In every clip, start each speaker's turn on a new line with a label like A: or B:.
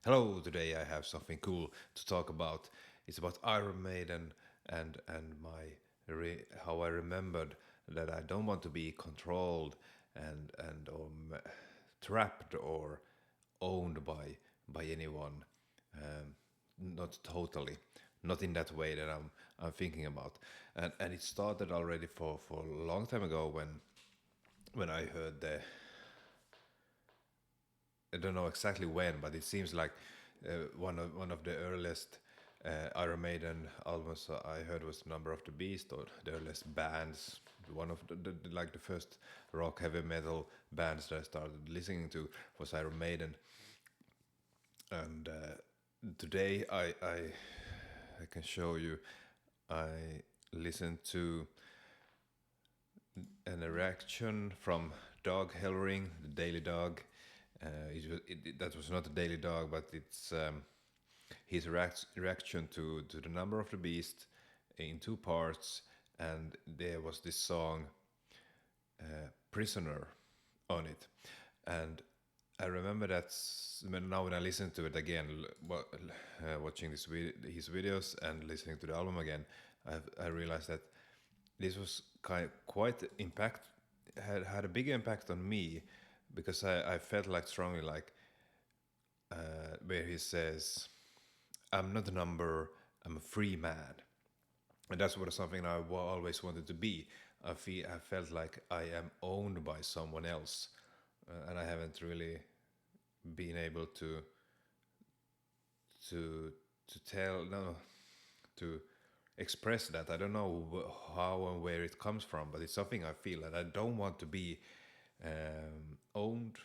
A: Hello, today I have something cool to talk about. It's about Iron Maiden and how I remembered that I don't want to be controlled and trapped or owned by anyone. Not totally, not in that way that I'm thinking about. And it started already for a long time ago when I heard the I don't know exactly when, but it seems like one of the earliest Iron Maiden albums I heard was Number of the Beast, or the earliest bands. One of like the first rock heavy metal bands that I started listening to was Iron Maiden, and today I can show you. I listened to an reaction from Doug Helvering, the Daily Dog. That was not a Daily Dog, but it's his reaction to the Number of the Beast in two parts, and there was this song "Prisoner" on it, and I remember that now when I listen to it again, watching his videos and listening to the album again, I realized that this was quite impact had a big impact on me because I felt like strongly like where he says, "I'm not a number, I'm a free man," and that's what something always wanted to be. I felt like I am owned by someone else, and I haven't really been able to to tell no to express that. I don't know how and where it comes from, but it's something I feel that I don't want to be owned,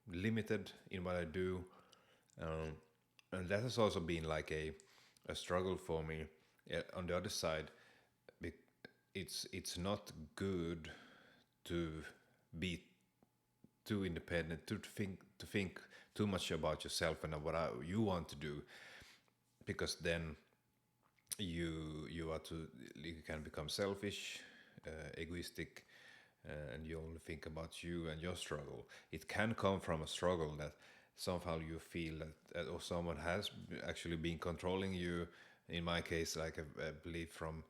A: limited in what I do, and that has also been like a struggle for me. On the other side, it's not good to be too independent, to think too much about yourself and you want to do, because then you can become selfish, egoistic, and you only think about you and your struggle. It can come from a struggle that somehow you feel that or someone has actually been controlling you. In my case, like I believe from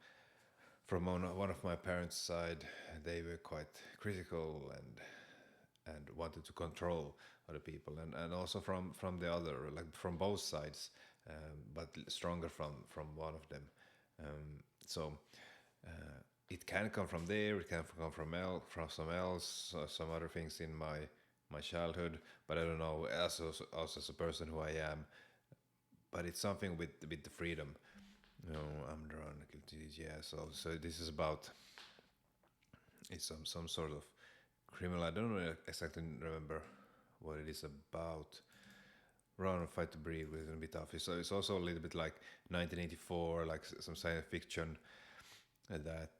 A: one of my parents' side, they were quite critical and wanted to control other people, and also from the other, like from both sides, but stronger from one of them. So it can come from there. It can come from some else, some other things in my childhood. But I don't know. Also as a person who I am, but it's something with the freedom. I'm drawn guilty. Yeah. So this is about it's some sort of criminal. I don't know exactly remember what it is about. Run or Fight to Breathe with a bit of it. So it's also a little bit like 1984, like some science fiction that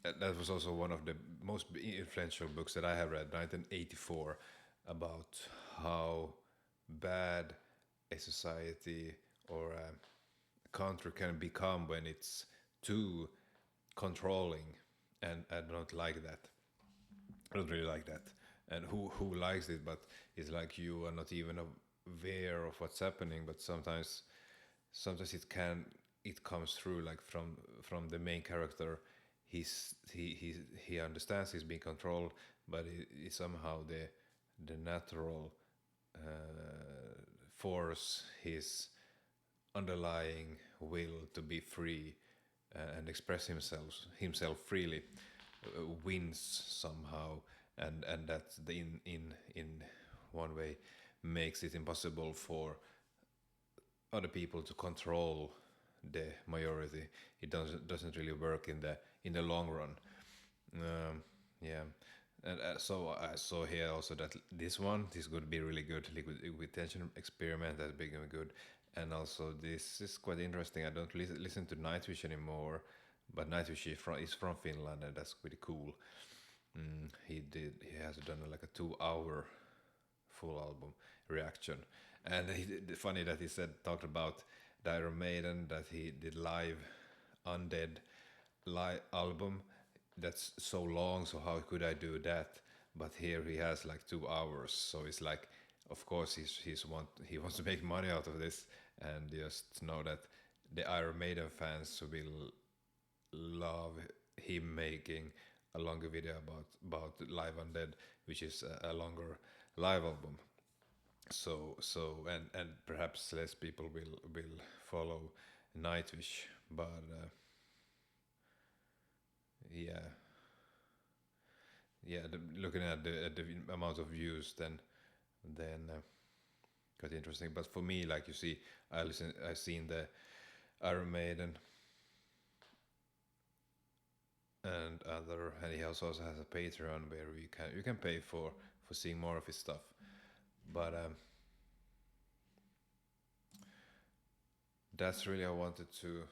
A: that was also one of the most influential books that I have read, 1984, about how bad a society or a country can become when it's too controlling, and I don't like that. I don't really like that. And who likes it? But it's like you are not even aware of what's happening. But sometimes it comes through like from the main character. He understands he's being controlled, but it somehow the natural force, his underlying will to be free and express himself freely, wins somehow, and that's in one way makes it impossible for other people to control the majority. It doesn't really work in the long run. Yeah, and so I saw here also that this could be really good. Liquid tension experiment that's big and good, and also this is quite interesting. I don't listen to Nightwish anymore, but Nightwish is from Finland, and that's pretty cool. He has done like a 2 hour full album reaction, and funny that he talked about the Iron Maiden that he did live Undead live album. That's so long, so how could I do that? But here he has like 2 hours, so it's like of course he wants to make money out of this, and just know that the Iron Maiden fans will love him making a longer video about Live Undead, which is a longer live album. And perhaps less people will follow Nightwish, but yeah, looking at the amount of views, then quite interesting. But for me, like you see, I've seen the Iron Maiden and he also has a Patreon where you can pay for seeing more of his stuff. But that's really I wanted to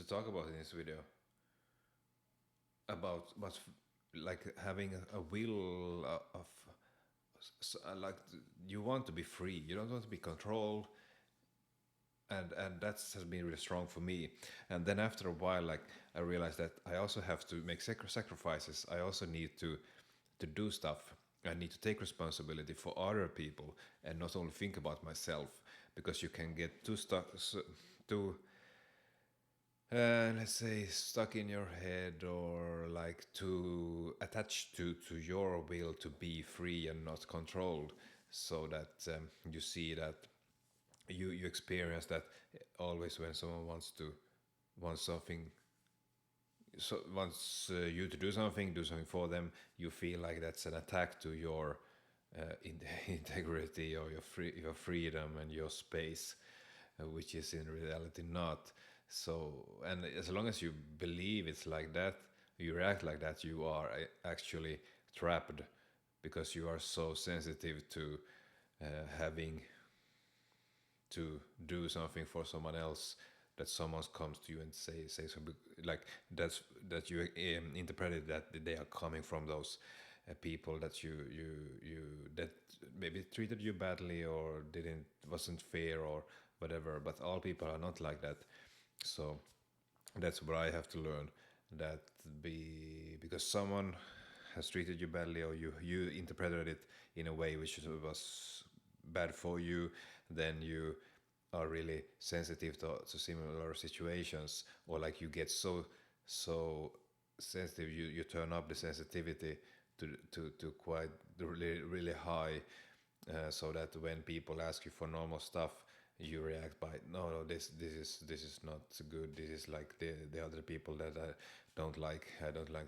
A: talk about in this video, about what's like having a will of like you want to be free, you don't want to be controlled, and that's has been really strong for me. And then after a while, like I realized that I also have to make sacrifices. I also need to do stuff. I need to take responsibility for other people and not only think about myself, because you can get too stuck, too let's say stuck in your head, or like too attached to your will to be free and not controlled, so that you see that you experience that always when someone wants something, so wants you to do something for them, you feel like that's an attack to your integrity, or your freedom and your space, which is in reality not. So, and as long as you believe it's like that, you react like that, you are actually trapped, because you are so sensitive to having to do something for someone else, that someone comes to you and say something like that you interpreted that they are coming from those people that you that maybe treated you badly, or didn't wasn't fair, or whatever. But all people are not like that. So that's what I have to learn, that because someone has treated you badly, or you interpreted it in a way which was bad for you, then you are really sensitive to similar situations, or like you get so sensitive, you turn up the sensitivity to quite really high, so that when people ask you for normal stuff, you react by no, this is not good, this is like the other people that I don't like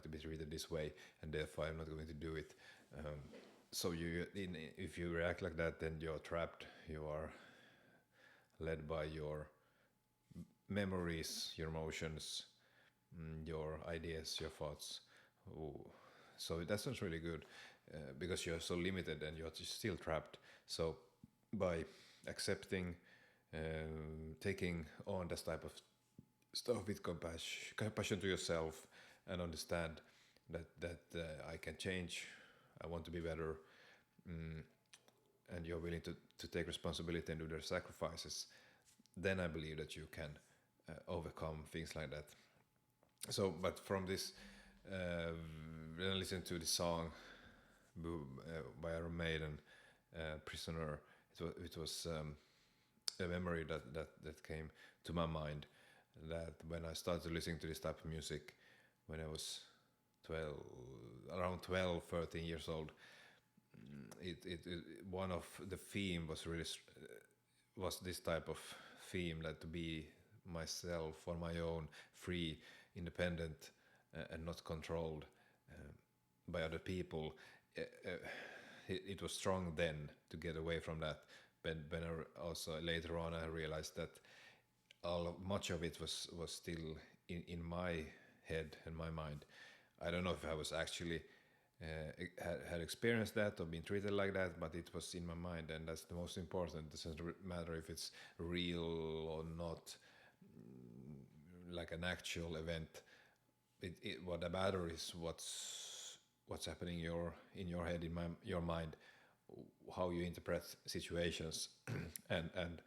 A: to be treated this way, and therefore I'm not going to do it. So if you react like that, then you're trapped, you are led by your memories, your emotions, your ideas, your thoughts. Ooh. So that sounds really good, because you're so limited and you're just still trapped. So by accepting, taking on this type of stuff with compassion to yourself, and understand that I can change, I want to be better, and you're willing to take responsibility and do their sacrifices, then I believe that you can overcome things like that. So, but from this, when I listened to the song by Iron Maiden, "Prisoner," it was a memory that came to my mind, that when I started listening to this type of music when I was 12, around 12, 13 years old, it one of the theme was really was this type of theme, that to be myself on my own, free, independent, and not controlled by other people. It was strong then to get away from that, but when also later on I realized that much of it was still in my head and my mind. I don't know if I was actually had experienced that or been treated like that, but it was in my mind, and that's the most important. It doesn't matter if it's real or not, like an actual event. What the matter is what's happening in your head, your mind, how you interpret situations, and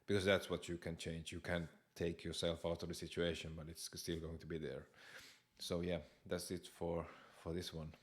A: because that's what you can change. You can take yourself out of the situation, but it's still going to be there. So yeah, that's it for this one.